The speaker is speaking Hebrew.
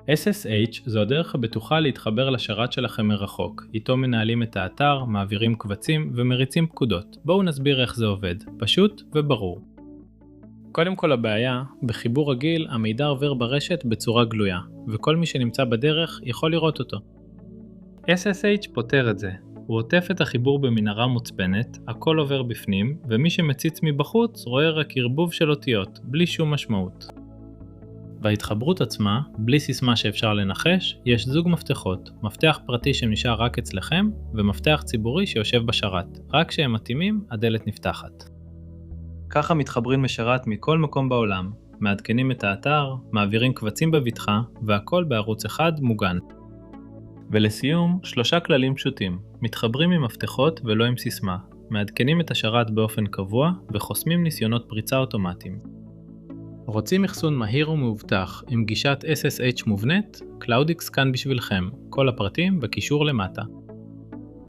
SSH זו הדרך הבטוחה להתחבר לשרת שלכם מרחוק, איתו מנהלים את האתר, מעבירים קבצים ומריצים פקודות. בואו נסביר איך זה עובד, פשוט וברור. קודם כל הבעיה, בחיבור רגיל המידע עובר ברשת בצורה גלויה, וכל מי שנמצא בדרך יכול לראות אותו. SSH פותר את זה. הוא עוטף את החיבור במנהרה מוצפנת, הכל עובר בפנים, ומי שמציץ מבחוץ רואה רק ערבוב של אותיות, בלי שום משמעות. בהתחברות עצמה, בלי סיסמה שאפשר לנחש, יש זוג מפתחות, מפתח פרטי שנשאר רק אצלכם, ומפתח ציבורי שיושב בשרת. רק כשהם מתאימים, הדלת נפתחת. ככה מתחברים לשרת מכל מקום בעולם, מעדכנים את האתר, מעבירים קבצים בבטחה, והכל בערוץ אחד מוגן. ולסיום, 3 כללים פשוטים. מתחברים עם מפתחות ולא עם סיסמה, מעדכנים את השרת באופן קבוע, וחוסמים ניסיונות פריצה אוטומטיים. רוצים אחסון מהיר ומאובטח עם גישת SSH מובנית? Cloudix כאן בשבילכם, כל הפרטים בקישור למטה.